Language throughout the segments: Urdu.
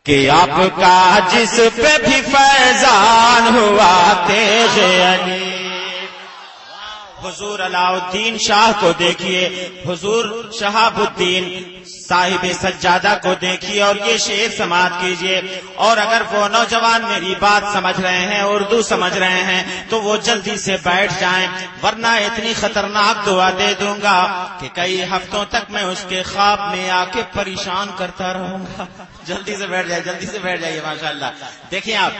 کہ آپ کا جس پہ بھی فیضان ہوا تیغ علی. حضور علاء الدین شاہ کو دیکھیے، حضور شہاب الدین صاحب سجادہ کو دیکھیے اور یہ شعر سماعت کیجئے. اور اگر وہ نوجوان میری بات سمجھ رہے ہیں، اردو سمجھ رہے ہیں، تو وہ جلدی سے بیٹھ جائیں، ورنہ اتنی خطرناک دعا دے دوں گا کہ کئی ہفتوں تک میں اس کے خواب میں آ کے پریشان کرتا رہوں گا. جلدی سے بیٹھ جائے، جلدی سے بیٹھ جائیے. ماشاءاللہ دیکھیں آپ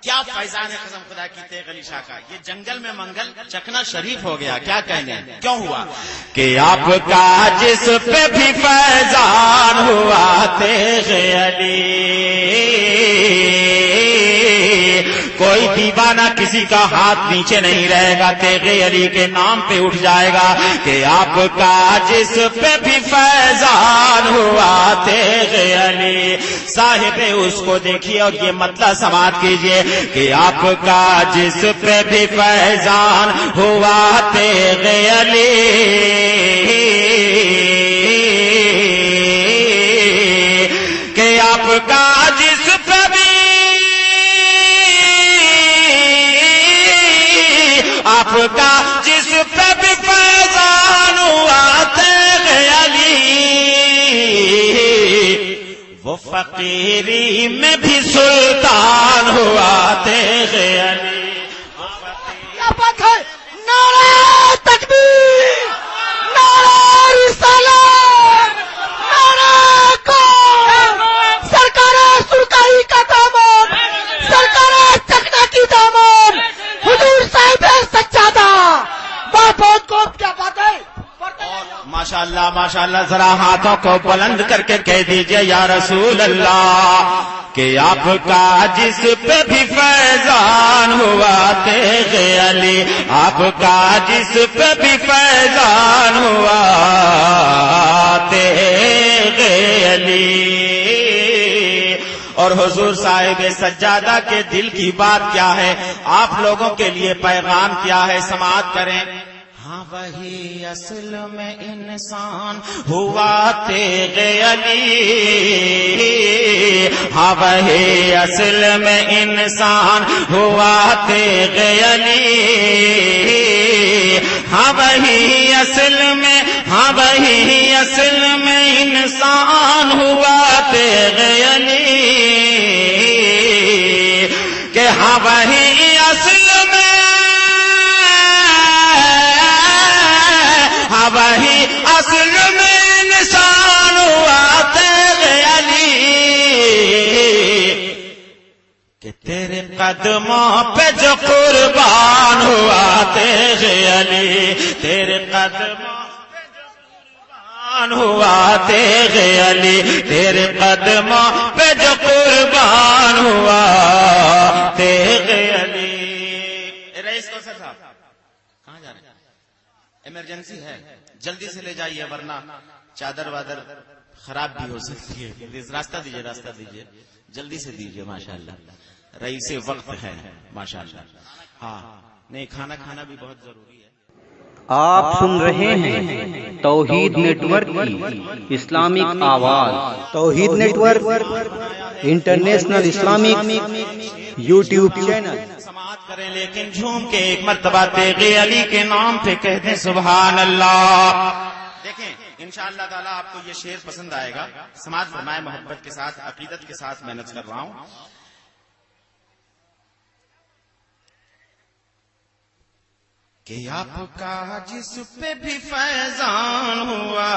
کیا فیضان قسم خدا کی تیغ علی شاہ کا. یہ جنگل میں منگل چکنا شریف ہو گیا. کیا کہنے کیوں ہوا کہ آپ کا جس پہ بھی فیضان ہوا تیغ علی. کوئی دیوانہ کسی کا ہاتھ نیچے نہیں رہے گا، تیغ علی کے نام پہ اٹھ جائے گا کہ آپ کا جس پہ بھی فیضان ہوا تیغ علی. صاحب اس کو دیکھیے اور یہ مطلب سماعت کیجئے کہ آپ کا جس پہ بھی فیضان ہوا تیغ علی. کہ آپ کا جس پہ بھی، آپ کا جس پہ بھی فیضان ہوا تیغ علی. وہ فقیری میں بھی سلطان ہوا تیغ علی. کیا بات ہے! نعرہ تکبیر، نعرہ رسالت، نعرہ قوم. سرکار سرکاری کا دامن، سرکار چکنا کی دامن، حضور صاحب سجادہ. بہت خوب. کیا بات ہے! ماشاءاللہ ماشاءاللہ. ذرا ہاتھوں کو بلند کر کے کہہ دیجئے یا رسول اللہ کہ آپ کا جس پہ بھی فیضان ہوا تیغ علی. آپ کا جس پہ بھی فیضان ہوا تیغ علی. اور حضور صاحب سجادہ کے دل کی بات کیا ہے، آپ لوگوں کے لیے پیغام کیا ہے، سماعت کریں. ہاں وہی اصل میں انسان ہوا تیغ علی. ہاں وہی اصل میں انسان ہوا تیغ علی. ہاں وہی اصل میں، ہاں وہی اصل میں انسان ہوا تیغ علی. کہ ہاں وہی اصل میں، وہی اصل میں انسان ہوا تیغ علی. کہ تیرے قدموں پہ جو قربان ہوا تیغ علی. تیرے قدموں پہ جو قربان ہوا تیغ علی. تیرے قدموں پہ جو قربان ہوا تیغ علی. رئیس کو صاحب کہاں جا رہے ہیں؟ ایمرجنسی ہے، جلدی سے لے جائیے ورنہ چادر وادر خراب بھی ہو سکتی ہے. راستہ دیجیے، راستہ دیجیے، جلدی سے دیجیے. ماشاءاللہ رئیس وقت ہے. ماشاءاللہ. ہاں نہیں، کھانا کھانا بھی بہت ضروری ہے. آپ سن رہے ہیں توحید نیٹ ورک کی اسلامک آواز. Tawheed network international Islamic YouTube channel. سماعت کریں لیکن جھوم کے ایک مرتبہ تیغ علی کے نام پہ کہہ دیں سبحان اللہ. دیکھیں انشاءاللہ تعالیٰ آپ کو یہ شعر پسند آئے گا. سماعت فرمائے محبت کے ساتھ، عقیدت کے ساتھ محنت کر رہا ہوں. کہ آپ کا جس پہ بھی فیضان ہوا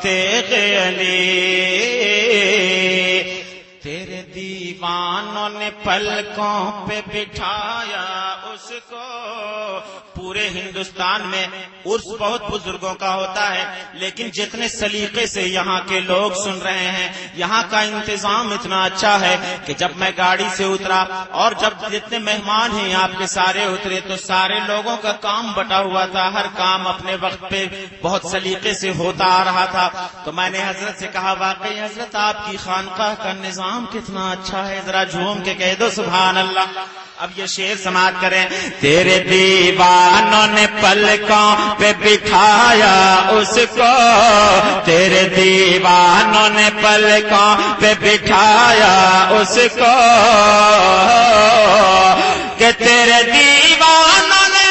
تیغ علی. تیرے دیوانوں نے پلکوں پہ بٹھایا اس کو. پورے ہندوستان میں عرس بہت بزرگوں کا ہوتا ہے، لیکن جتنے سلیقے سے یہاں کے لوگ سن رہے ہیں، یہاں کا انتظام اتنا اچھا ہے کہ جب میں گاڑی سے اترا اور جب جتنے مہمان ہیں آپ کے سارے اترے تو سارے لوگوں کا کام بٹا ہوا تھا. ہر کام اپنے وقت پہ بہت سلیقے سے ہوتا آ رہا تھا. تو میں نے حضرت سے کہا واقعی حضرت آپ کی خانقاہ کا نظام کتنا اچھا ہے. ذرا جھوم کے کہہ دو سبحان اللہ. اب یہ شعر سماعت کریں. تیرے دیوانوں نے پلکوں پہ بٹھایا اس کو, تیرے دیوانوں نے پلکوں پہ بٹھایا اس کو, کہ تیرے دیوانوں نے,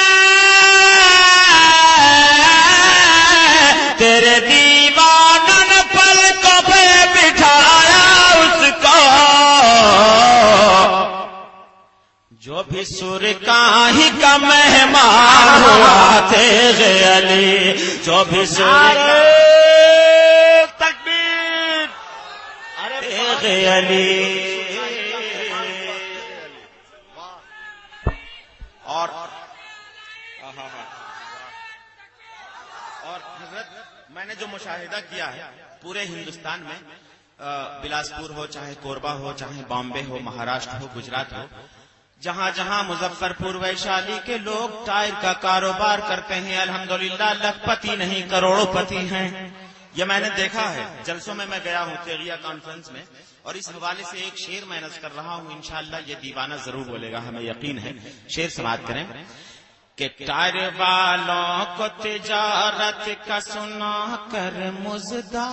تیرے دیوانوں نے پلکوں پہ بٹھایا اس کو, جو بھی سر کا ہی کا مہمان ہوا تیرے علی, جو بھی سر تکبیر تیرے علی. اور حضرت میں نے جو مشاہدہ کیا ہے پورے ہندوستان میں, بلاسپور ہو, چاہے کوربا ہو, چاہے بامبے ہو, مہاراشٹر ہو, گجرات ہو, جہاں جہاں مظفر پور ویشالی کے لوگ ٹائر کا کاروبار کرتے ہیں, الحمدللہ لکھ پتی نہیں کروڑوں پتی ہیں. یہ میں نے دیکھا ہے جلسوں میں گیا ہوں تیغیہ کانفرنس میں, اور اس حوالے سے ایک شعر میں نظر کر رہا ہوں, انشاءاللہ یہ دیوانہ ضرور بولے گا, ہمیں یقین ہے. شعر سماعت کریں کہ ٹائر والوں کو تجارت کا سنا کر مزدہ.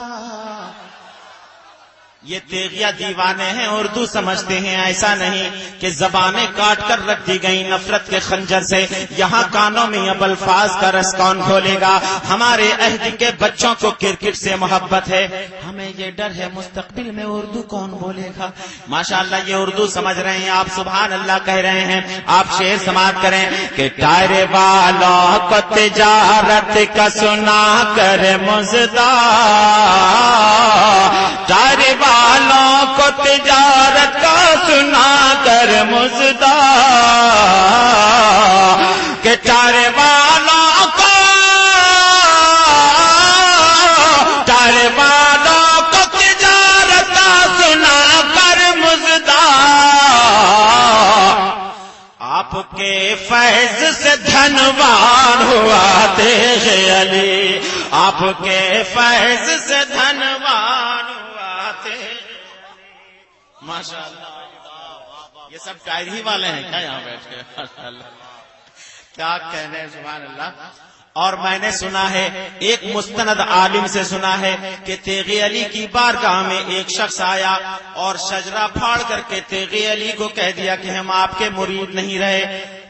یہ تیغیہ دیوانے ہیں, اردو سمجھتے ہیں, ایسا نہیں کہ زبانیں کاٹ کر رکھ دی گئی نفرت کے خنجر سے. یہاں کانوں میں اب الفاظ کا رس کون کھولے گا؟ ہمارے عہد کے بچوں کو کرکٹ سے محبت ہے, ہمیں یہ ڈر ہے مستقبل میں اردو کون بولے گا. ماشاءاللہ یہ اردو سمجھ رہے ہیں آپ, سبحان اللہ کہہ رہے ہیں. آپ شعر سماعت کریں کہ ٹائر والوں کو تجارت کا سنا کر مزدہ, ٹائر والوں کو تجارت کا سنا کر مزدہ, کہ ٹائر والوں کو, ٹائر والوں کو تجارت کا سنا کر مزدہ. آپ کے فیض سے دھنوان ہوا تیغ علی, آپ کے فیض سے دھنوان ہوا تیغ. ماشاءاللہ یہ سب ٹائر ہی والے ہیں کیا یہاں بیٹھ کے؟ ماشاءاللہ کیا کہنے ہیں, سبحان اللہ. اور میں نے سنا ہے, ایک مستند عالم سے سنا ہے کہ تیغی علی کی بارگاہ میں ایک شخص آیا اور شجرہ پھاڑ کر کے تیغی علی کو کہہ دیا کہ ہم آپ کے مرید نہیں رہے.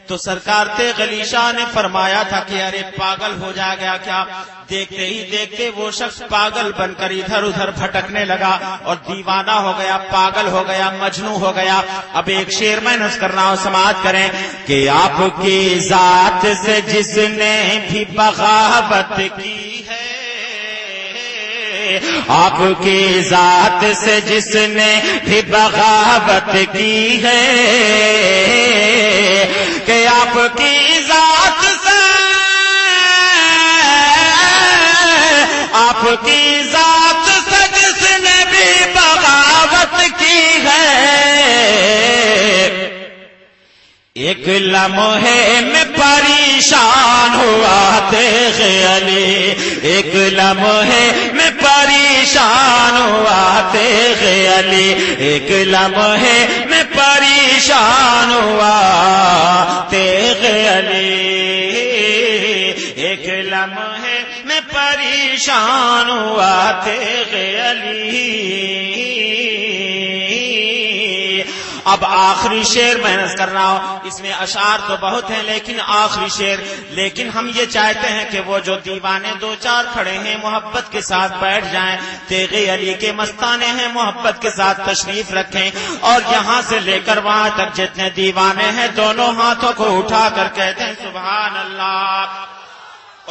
تو سرکار تیغ علی شاہ نے فرمایا تھا کہ ارے پاگل ہو جائے گا کیا؟ دیکھتے ہی دیکھتے وہ شخص پاگل بن کر ادھر ادھر بھٹکنے لگا اور دیوانہ ہو گیا, پاگل ہو گیا, مجنوں ہو گیا. اب ایک شعر میں نظر کر رہا ہوں, سماعت کریں کہ آپ کی ذات سے جس نے بھی بغاوت کی ہے, آپ کی ذات سے جس نے بھی بغاوت کی ہے, کہ آپ کی ذات سے, آپ کی ذات سے جس نے بھی بغاوت کی ہے, ایک لمحے میں پریشان ہوا تیغ علی, ایک لمحے میں پریشان ہوا تیغ علی, ایک لمحے میں پریشان ہوا تیغ علی, ایک لمحے میں پریشان ہوا تیغ علی. اب آخری شعر میں نظر کر رہا ہوں, اس میں اشعار تو بہت ہیں لیکن آخری شعر, لیکن ہم یہ چاہتے ہیں کہ وہ جو دیوانے دو چار کھڑے ہیں محبت کے ساتھ بیٹھ جائیں, تیغ علی کے مستانے ہیں محبت کے ساتھ تشریف رکھیں, اور یہاں سے لے کر وہاں تک جتنے دیوانے ہیں دونوں ہاتھوں کو اٹھا کر کہتے ہیں سبحان اللہ.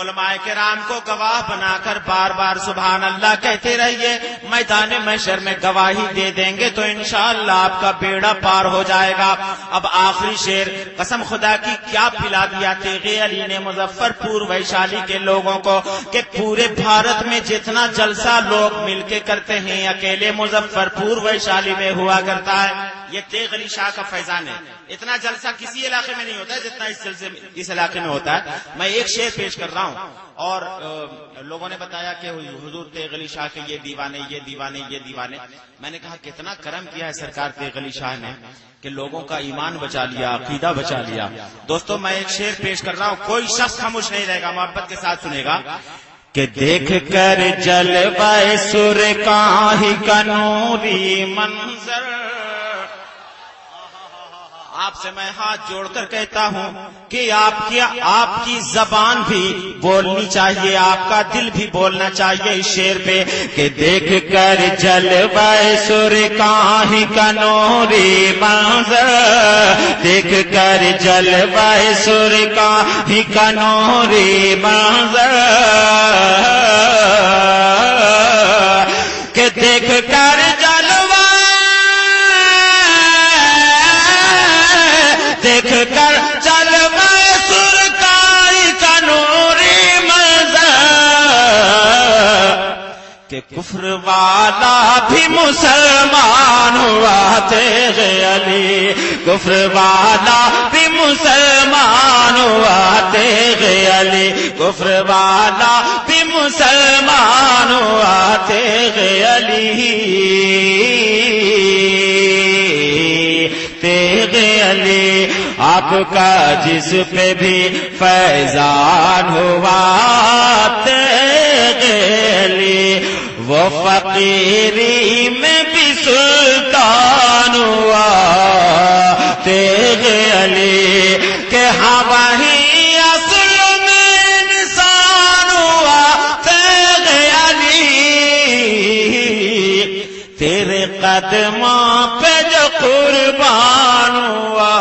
علماء کرام کو گواہ بنا کر بار بار سبحان اللہ کہتے رہیے, میدان محشر میں گواہی دے دیں گے تو انشاءاللہ آپ کا بیڑا پار ہو جائے گا. اب آخری شعر, قسم خدا کی کیا پلا دیا تیغ علی نے مظفر پور ویشالی کے لوگوں کو کہ پورے بھارت میں جتنا جلسہ لوگ مل کے کرتے ہیں اکیلے مظفر پور ویشالی میں ہوا کرتا ہے. یہ تیغ علی شاہ کا فیضان ہے. اتنا جلسہ کسی علاقے میں نہیں ہوتا ہے جتنا اس علاقے میں ہوتا ہے. میں ایک شعر پیش کر رہا ہوں اور لوگوں نے بتایا کہ حضور تیغ علی شاہ کے یہ دیوانے یہ دیوانے یہ دیوانے. میں نے کہا کتنا کرم کیا ہے سرکار تیغ علی شاہ نے کہ لوگوں کا ایمان بچا لیا, عقیدہ بچا لیا. دوستو میں ایک شعر پیش کر رہا ہوں, کوئی شخص خاموش نہیں رہے گا, محبت کے ساتھ سنے گا. کہ دیکھ کر جلوہ سر کاہی کا نوری منظر, آپ سے میں ہاتھ جوڑ کر کہتا ہوں کہ آپ کی زبان بھی بولنی چاہیے, آپ کا دل بھی بولنا چاہیے اس شعر پہ. کہ دیکھ کر جلوہ سر کاہی کا نوری منظر, دیکھ کر جلوہ سر کاہی کا نوری منظر, کہ دیکھ کر جلوہ, دیکھ کر جلوہ سر کاہی کا نوری منظر, کہ کفر والا بھی مسلمان ہوا تیغ علی, کفر والا بھی مسلمان ہوا تیغ علی, کفر والا بھی مسلمان ہوا تیغ علی, تیغ علی آپ کا جس پہ بھی فیضان ہوا تیغ علی, وہ فقیری میں بھی سلطان ہوا تیغ علی, کہ ہاں وہی اصل میں انسان ہوا تیغ علی, تیرے قدموں پہ جو قربان ہوا